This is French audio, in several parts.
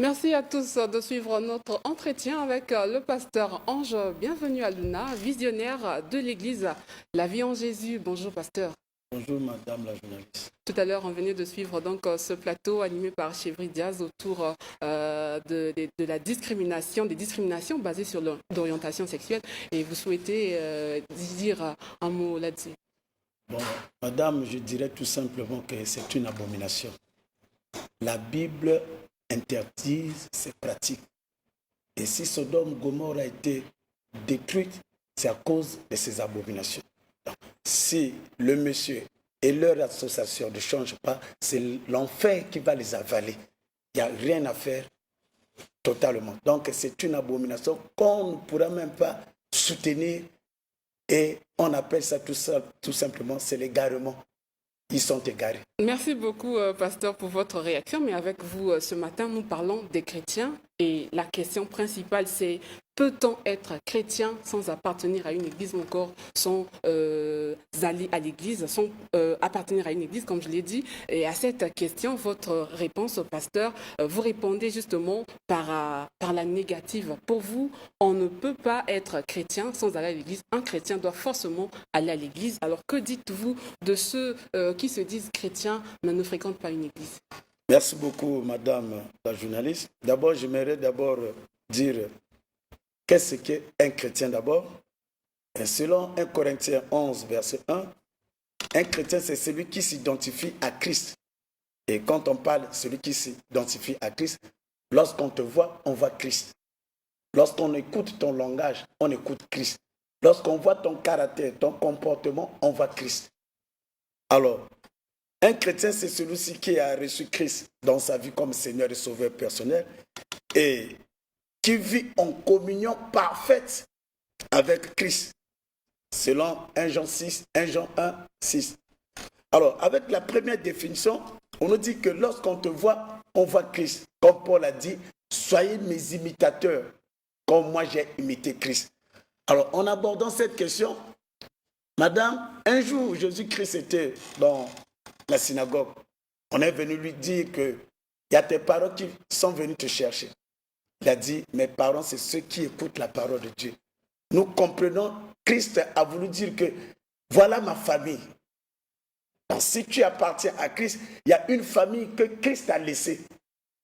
Merci à tous de suivre notre entretien avec le pasteur Ange. Bienvenue à Luna, visionnaire de l'Église La Vie en Jésus. Bonjour pasteur. Bonjour madame la journaliste. Tout à l'heure, on venait de suivre donc ce plateau animé par Chevry Diaz autour de la discrimination, des discriminations basées sur l'orientation sexuelle. Et vous souhaitez dire un mot là-dessus? Bon, madame, je dirais tout simplement que c'est une abomination. La Bible interdit ces pratiques. Et si Sodome et Gomorrhe a été détruite, c'est à cause de ces abominations. Donc, si le monsieur et leur association ne changent pas, c'est l'enfer qui va les avaler. Il n'y a rien à faire totalement. Donc c'est une abomination qu'on ne pourra même pas soutenir et on appelle ça tout simplement, c'est l'égarement. Ils sont égarés. Merci beaucoup, pasteur, pour votre réaction. Mais avec vous, ce matin, nous parlons des chrétiens. Et la question principale, c'est peut-on être chrétien sans appartenir à une église ou encore sans aller à l'église, sans appartenir à une église, comme je l'ai dit. Et à cette question, votre réponse, pasteur, vous répondez justement par la négative. Pour vous, on ne peut pas être chrétien sans aller à l'église. Un chrétien doit forcément aller à l'église. Alors que dites-vous de ceux qui se disent chrétiens mais ne fréquentent pas une église? Merci beaucoup, madame la journaliste. D'abord, j'aimerais dire qu'est-ce qu'un chrétien d'abord. Et selon 1 Corinthiens 11, verset 1, un chrétien, c'est celui qui s'identifie à Christ. Et quand on parle de celui qui s'identifie à Christ, lorsqu'on te voit, on voit Christ. Lorsqu'on écoute ton langage, on écoute Christ. Lorsqu'on voit ton caractère, ton comportement, on voit Christ. Alors, un chrétien, c'est celui-ci qui a reçu Christ dans sa vie comme Seigneur et Sauveur personnel et qui vit en communion parfaite avec Christ, selon 1 Jean 6, 1 Jean 1, 6. Alors, avec la première définition, on nous dit que lorsqu'on te voit, on voit Christ. Comme Paul a dit, soyez mes imitateurs, comme moi j'ai imité Christ. Alors, en abordant cette question, madame, un jour, Jésus-Christ était dans la synagogue. On est venu lui dire qu'il y a tes parents qui sont venus te chercher. Il a dit, mes parents, c'est ceux qui écoutent la parole de Dieu. Nous comprenons, Christ a voulu dire que voilà ma famille. Donc, si tu appartiens à Christ, il y a une famille que Christ a laissée.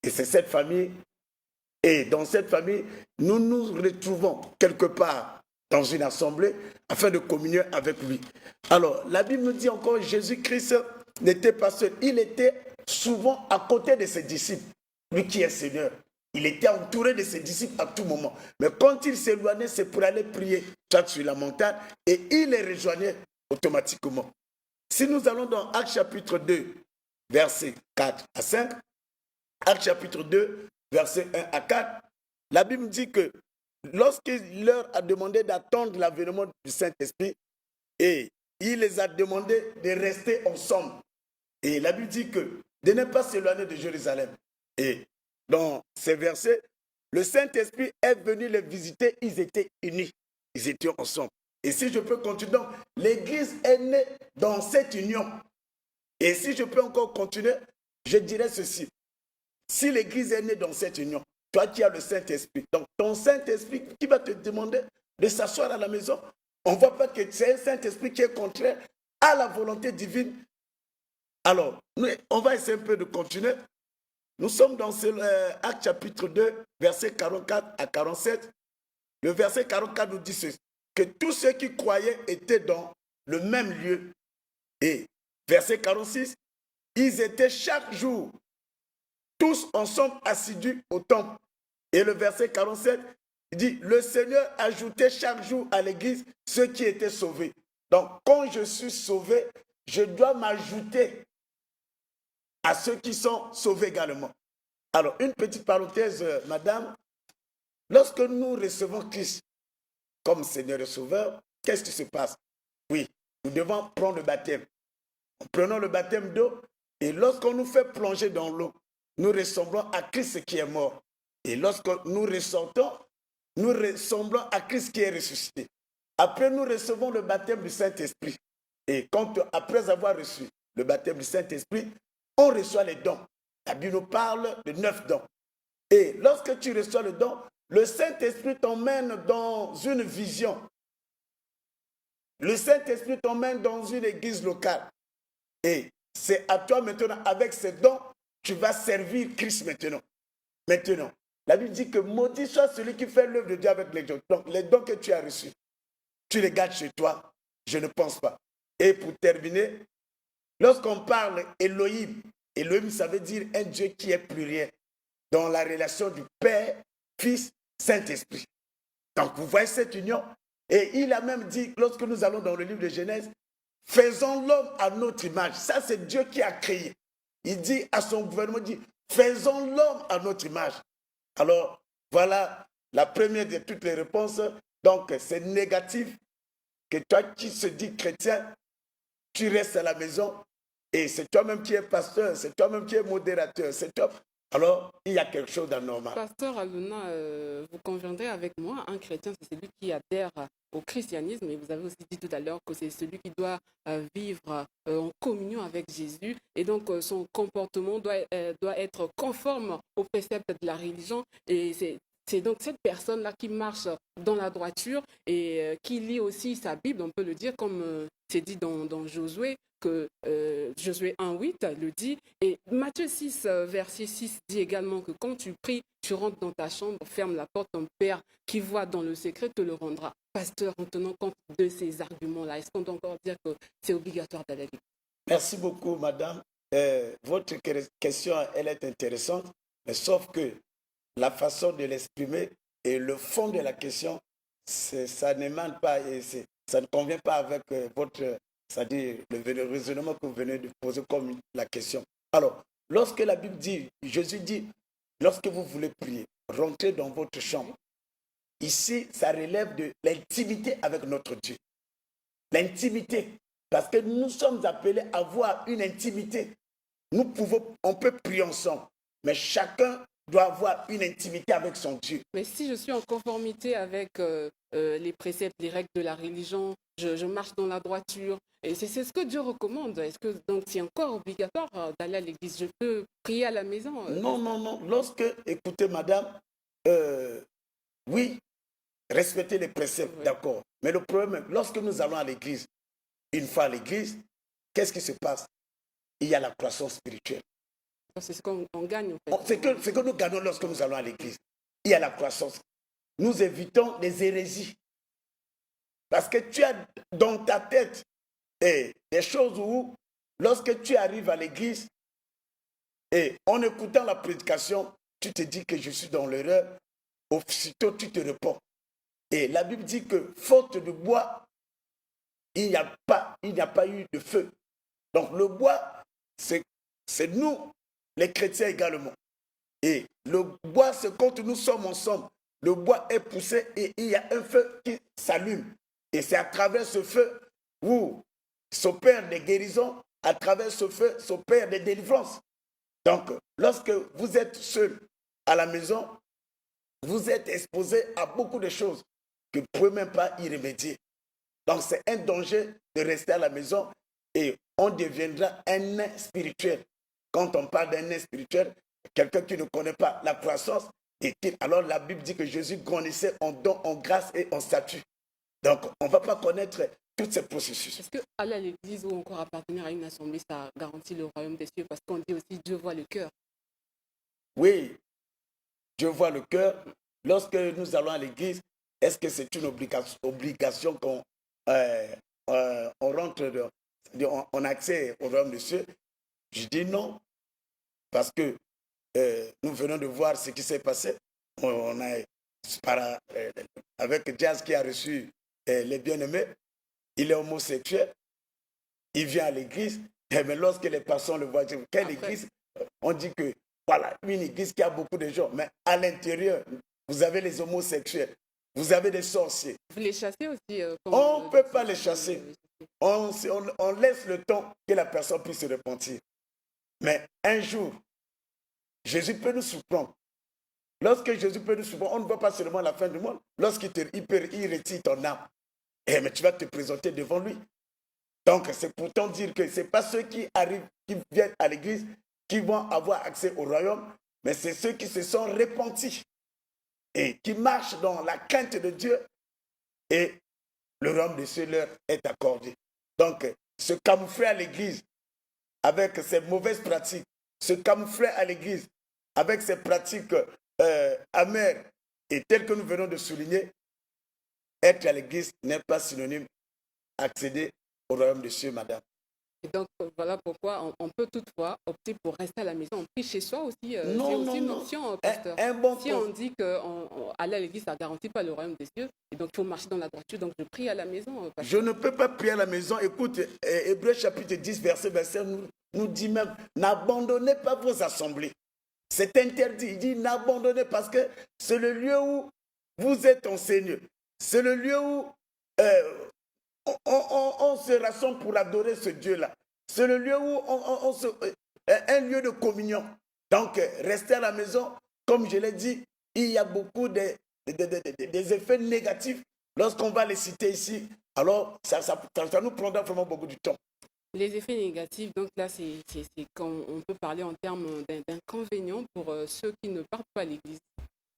Et c'est cette famille. Et dans cette famille, nous nous retrouvons quelque part dans une assemblée afin de communier avec lui. Alors, la Bible nous dit encore, Jésus-Christ n'était pas seul. Il était souvent à côté de ses disciples. Lui qui est Seigneur. Il était entouré de ses disciples à tout moment. Mais quand il s'éloignait, c'est pour aller prier soit sur la montagne et il les rejoignait automatiquement. Si nous allons dans Actes chapitre 2, versets 4 à 5, Actes chapitre 2, versets 1 à 4, la Bible dit que lorsqu'il leur a demandé d'attendre l'avènement du Saint-Esprit, et il les a demandé de rester ensemble. Et la Bible dit que de ne pas s'éloigner de Jérusalem. Et dans ces versets, le Saint-Esprit est venu les visiter, ils étaient unis, ils étaient ensemble. Et si je peux continuer, donc, l'Église est née dans cette union. Et si je peux encore continuer, je dirais ceci. Si l'Église est née dans cette union, toi qui as le Saint-Esprit, donc ton Saint-Esprit qui va te demander de s'asseoir à la maison, on ne voit pas que c'est un Saint-Esprit qui est contraire à la volonté divine. Alors, on va essayer un peu de continuer. Nous sommes dans Actes chapitre 2, versets 44 à 47. Le verset 44 nous dit ceci, que tous ceux qui croyaient étaient dans le même lieu. Et verset 46, ils étaient chaque jour, tous ensemble assidus au temple. Et le verset 47, il dit, le Seigneur ajoutait chaque jour à l'église ceux qui étaient sauvés. Donc, quand je suis sauvé, je dois m'ajouter à ceux qui sont sauvés également. Alors, une petite parenthèse, madame. Lorsque nous recevons Christ comme Seigneur et Sauveur, qu'est-ce qui se passe? Oui, nous devons prendre le baptême. Prenons le baptême d'eau et lorsqu'on nous fait plonger dans l'eau, nous ressemblons à Christ qui est mort. Et lorsque nous ressortons, nous ressemblons à Christ qui est ressuscité. Après, nous recevons le baptême du Saint-Esprit. Et après avoir reçu le baptême du Saint-Esprit, on reçoit les dons. La Bible nous parle de 9 dons. Et lorsque tu reçois le don, le Saint-Esprit t'emmène dans une vision. Le Saint-Esprit t'emmène dans une église locale. Et c'est à toi maintenant, avec ces dons, tu vas servir Christ maintenant. Maintenant, la Bible dit que maudit soit celui qui fait l'œuvre de Dieu avec les dons. Donc, les dons que tu as reçus, tu les gardes chez toi. Je ne pense pas. Et pour terminer, lorsqu'on parle Elohim, Elohim, ça veut dire un Dieu qui est pluriel, dans la relation du Père, Fils, Saint-Esprit. Donc, vous voyez cette union. Et il a même dit, lorsque nous allons dans le livre de Genèse, faisons l'homme à notre image. Ça, c'est Dieu qui a créé. Il dit à son gouvernement, il dit, faisons l'homme à notre image. Alors, voilà la première de toutes les réponses. Donc, c'est négatif que toi qui se dis chrétien, tu restes à la maison et c'est toi-même qui es pasteur, c'est toi-même qui es modérateur, c'est toi. Alors, il y a quelque chose d'anormal. Pasteur Aluna, vous conviendrez avec moi, un chrétien, c'est celui qui adhère au christianisme, et vous avez aussi dit tout à l'heure que c'est celui qui doit vivre en communion avec Jésus, et donc son comportement doit être conforme aux préceptes de la religion, et c'est donc cette personne-là qui marche dans la droiture et qui lit aussi sa Bible, on peut le dire, comme c'est dit dans Josué, que Josué 1,8 le dit. Et Matthieu 6, verset 6 dit également que quand tu pries, tu rentres dans ta chambre, ferme la porte, ton Père qui voit dans le secret te le rendra. Pasteur, en tenant compte de ces arguments-là, est-ce qu'on doit encore dire que c'est obligatoire d'aller à l'église? Merci beaucoup, madame. Votre question, elle est intéressante, mais sauf que la façon de l'exprimer et le fond de la question, ça n'émane pas et ça ne convient pas avec votre, c'est-à-dire le raisonnement que vous venez de poser comme la question. Alors, lorsque la Bible dit, Jésus dit, lorsque vous voulez prier, rentrez dans votre chambre. Ici, ça relève de l'intimité avec notre Dieu. L'intimité, parce que nous sommes appelés à avoir une intimité. On peut prier ensemble, mais chacun doit avoir une intimité avec son Dieu. Mais si je suis en conformité avec les préceptes, les règles de la religion, je marche dans la droiture, et c'est ce que Dieu recommande. Est-ce que donc c'est encore obligatoire d'aller à l'église? Je peux prier à la maison? Non, non, non. Écoutez, madame, oui, respecter les préceptes, oui. D'accord. Mais le problème, lorsque nous allons à l'église, une fois à l'église, qu'est-ce qui se passe? Il y a la croissance spirituelle. C'est ce qu'on gagne, en fait. C'est que nous gagnons lorsque nous allons à l'église. Il y a la croissance. Nous évitons les hérésies. Parce que tu as dans ta tête des choses où, lorsque tu arrives à l'église, et en écoutant la prédication, tu te dis que je suis dans l'erreur, aussitôt tu te réponds. Et la Bible dit que, faute de bois, il n'y a pas eu de feu. Donc le bois, c'est nous, les chrétiens également. Et le bois, c'est quand nous sommes ensemble. Le bois est poussé et il y a un feu qui s'allume. Et c'est à travers ce feu où s'opèrent des guérisons, à travers ce feu s'opèrent des délivrances. Donc, lorsque vous êtes seul à la maison, vous êtes exposé à beaucoup de choses que vous ne pouvez même pas y remédier. Donc, c'est un danger de rester à la maison et on deviendra un nain spirituel. Quand on parle d'un nain spirituel, quelqu'un qui ne connaît pas la croissance, alors la Bible dit que Jésus grandissait en don, en grâce et en statut. Donc, on ne va pas connaître tous ces processus. Est-ce qu'aller à l'église ou encore appartenir à une assemblée, ça garantit le royaume des cieux? Parce qu'on dit aussi Dieu voit le cœur. Oui, Dieu voit le cœur. Lorsque nous allons à l'église, est-ce que c'est une obligation qu'on rentre, on a accès au royaume des cieux? Je dis non, parce que nous venons de voir ce qui s'est passé. On a, avec Jazz qui a reçu les bien-aimés, il est homosexuel, il vient à l'église, mais lorsque les personnes le voient, quelle église? On dit que voilà, une église qui a beaucoup de gens, mais à l'intérieur, vous avez les homosexuels, vous avez des sorciers. Vous les chassez aussi? On ne peut pas les chasser. On laisse le temps que la personne puisse se repentir. Mais un jour, Jésus peut nous surprendre. Lorsque Jésus peut nous surprendre, on ne voit pas seulement la fin du monde. Lorsqu'il retire ton âme, mais tu vas te présenter devant lui. Donc, c'est pourtant dire que ce n'est pas ceux qui arrivent, qui viennent à l'église, qui vont avoir accès au royaume, mais c'est ceux qui se sont repentis et qui marchent dans la crainte de Dieu, et le royaume des cieux leur est accordé. Donc, se camoufler à l'église avec ces mauvaises pratiques, se camoufler à l'église avec ces pratiques amères et telles que nous venons de souligner, être à l'église n'est pas synonyme d'accéder au royaume des cieux, madame. Et donc, voilà pourquoi on peut toutefois opter pour rester à la maison. On prie chez soi aussi. C'est Non, aussi une non. option, pasteur. Si on dit qu'aller à l'église, ça ne garantit pas le royaume des cieux, et donc il faut marcher dans la droiture, donc je prie à la maison, pasteur. Je ne peux pas prier à la maison. Écoute, Hébreux chapitre 10, verset 27 nous dit même, n'abandonnez pas vos assemblées. C'est interdit. Il dit, n'abandonnez, parce que c'est le lieu où vous êtes enseignés. C'est le lieu où on se rassemble pour adorer ce Dieu-là. C'est le lieu où un lieu de communion. Donc, rester à la maison, comme je l'ai dit, il y a beaucoup des effets négatifs. Lorsqu'on va les citer ici, alors ça nous prendra vraiment beaucoup de temps. Les effets négatifs, donc là, c'est quand on peut parler en termes d'inconvénients pour ceux qui ne partent pas à l'église.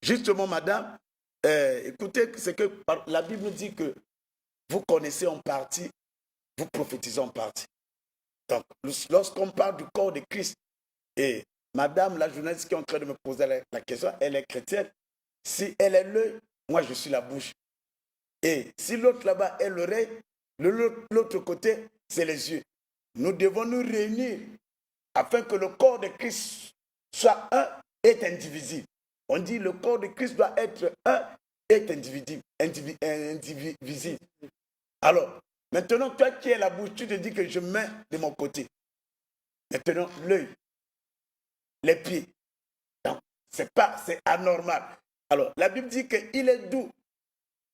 Justement, madame, écoutez, c'est que la Bible dit que vous connaissez en partie, vous prophétisez en partie. Donc, lorsqu'on parle du corps de Christ, et madame, la journaliste qui est en train de me poser la question, elle est chrétienne. Si elle est l'œil, moi je suis la bouche. Et si l'autre là-bas est l'oreille, l'autre côté, c'est les yeux. Nous devons nous réunir afin que le corps de Christ soit un et indivisible. On dit le corps de Christ doit être un et indivisible. Alors, maintenant, toi qui es la bouche, tu te dis que je mets de mon côté. Maintenant, l'œil, les pieds. Donc, c'est anormal. Alors, la Bible dit qu'il est doux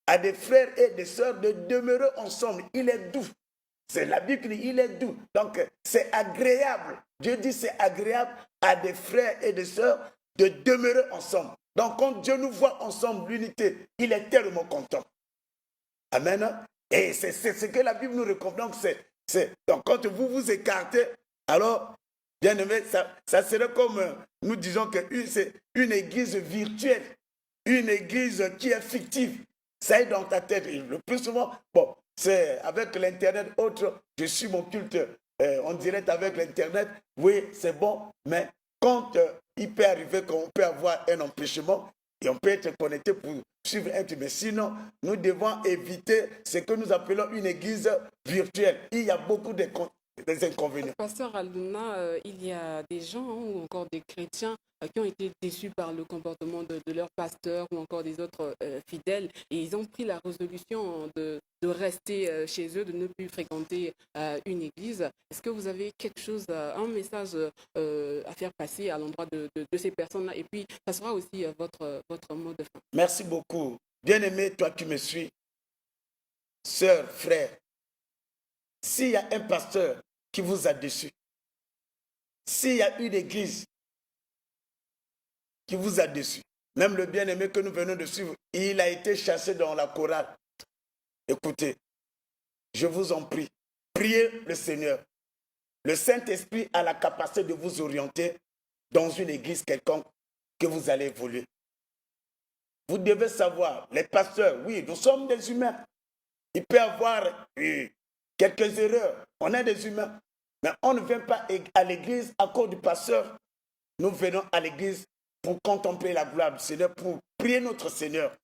à des frères et des sœurs de demeurer ensemble. Il est doux. C'est la Bible qui dit, il est doux. Donc, c'est agréable. Dieu dit, c'est agréable à des frères et des sœurs de demeurer ensemble. Donc, quand Dieu nous voit ensemble, l'unité, il est tellement content. Amen. Et c'est ce que la Bible nous recommande. Donc, quand vous vous écartez, alors, bien aimé, ça serait comme nous disons que c'est une église virtuelle, une église qui est fictive. Ça est dans ta tête. Et le plus souvent, bon, c'est avec l'Internet, autre, je suis mon culte en direct avec l'Internet. Oui, c'est bon, mais quand il peut arriver qu'on peut avoir un empêchement et on peut être connecté pour suivre un truc. Mais sinon, nous devons éviter ce que nous appelons une église virtuelle. Il y a beaucoup des inconvénients. Pasteur Aldouna, il y a des gens ou encore des chrétiens qui ont été déçus par le comportement de leur pasteur ou encore des autres fidèles, et ils ont pris la résolution de rester chez eux, de ne plus fréquenter une église. Est-ce que vous avez quelque chose, un message à faire passer à l'endroit de ces personnes-là? Et puis, ça sera aussi votre mot de fin. Merci beaucoup. Bien-aimé, toi qui me suis, sœur, frère, s'il y a un pasteur qui vous a déçu, s'il y a une église qui vous a déçu, même le bien-aimé que nous venons de suivre, il a été chassé dans la chorale. Écoutez, je vous en prie, priez le Seigneur. Le Saint-Esprit a la capacité de vous orienter dans une église quelconque que vous allez évoluer. Vous devez savoir, les pasteurs, oui, nous sommes des humains. Il peut y avoir quelques erreurs. On est des humains. Mais on ne vient pas à l'église à cause du pasteur. Nous venons à l'église pour contempler la gloire du Seigneur, pour prier notre Seigneur.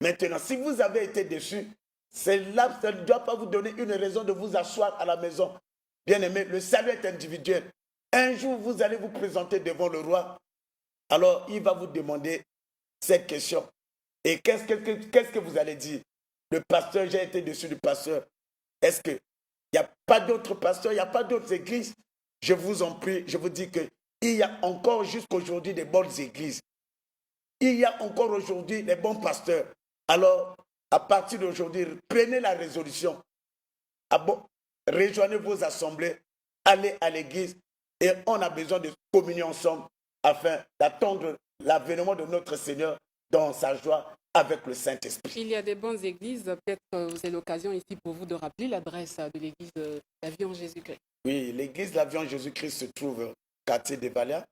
Maintenant, si vous avez été déçu, ça ne doit pas vous donner une raison de vous asseoir à la maison. Bien-aimé, le salut est individuel. Un jour, vous allez vous présenter devant le roi. Alors, il va vous demander cette question. Et qu'est-ce que vous allez dire? Le pasteur, j'ai été déçu du pasteur. Est-ce qu'il n'y a pas d'autres pasteurs, il n'y a pas d'autres églises? Je vous en prie, je vous dis qu'il y a encore jusqu'aujourd'hui des bonnes églises. Il y a encore aujourd'hui des bons pasteurs. Alors, à partir d'aujourd'hui, prenez la résolution. Rejoignez vos assemblées, allez à l'église et on a besoin de communier ensemble afin d'attendre l'avènement de notre Seigneur dans sa joie avec le Saint-Esprit. Il y a des bonnes églises. Peut-être que c'est l'occasion ici pour vous de rappeler l'adresse de l'église de la Vie en Jésus-Christ. Oui, l'église de la Vie en Jésus-Christ se trouve au quartier d'Evala.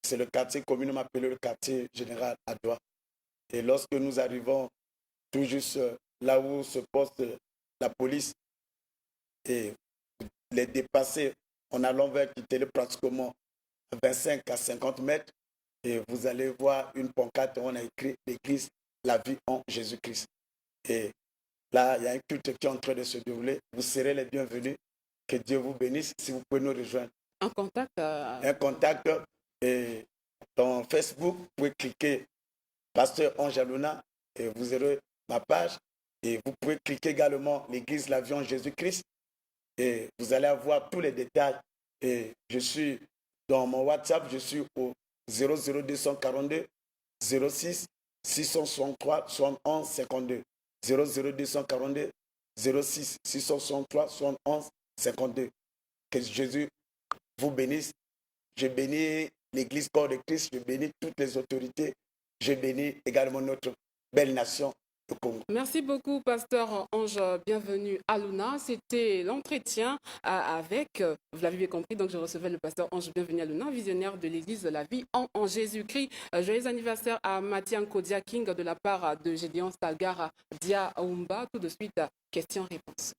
c'est le quartier communément appelé le quartier général à Douala. Et lorsque nous arrivons tout juste là où se poste la police, et les dépasser en allant vers Kitele pratiquement 25 à 50 mètres, et vous allez voir une pancarte où on a écrit l'église La Vie en Jésus-Christ. Et là, il y a un culte qui est en train de se dérouler. Vous serez les bienvenus. Que Dieu vous bénisse si vous pouvez nous rejoindre. Un contact Un contact. Et dans Facebook, vous pouvez cliquer Pasteur Ange Aluna et vous aurez ma page. Et vous pouvez cliquer également l'église La Vie en Jésus-Christ. Et vous allez avoir tous les détails. Et je suis dans mon WhatsApp, je suis au 00242 06 663 71 52. 00242 06 663 71 52. Que Jésus vous bénisse. Je bénis l'Église corps de Christ, je bénis toutes les autorités, je bénis également notre belle nation, le Congo. Merci beaucoup, Pasteur Ange. Bienvenue à Luna. C'était l'entretien avec, vous l'avez compris, donc je recevais le Pasteur Ange. Bienvenue à Luna, visionnaire de l'Église de la vie en Jésus-Christ. Joyeux anniversaire à Mathian Kodia King de la part de Gédéon Stalgar Dia Aoumba. Tout de suite, questions-réponses.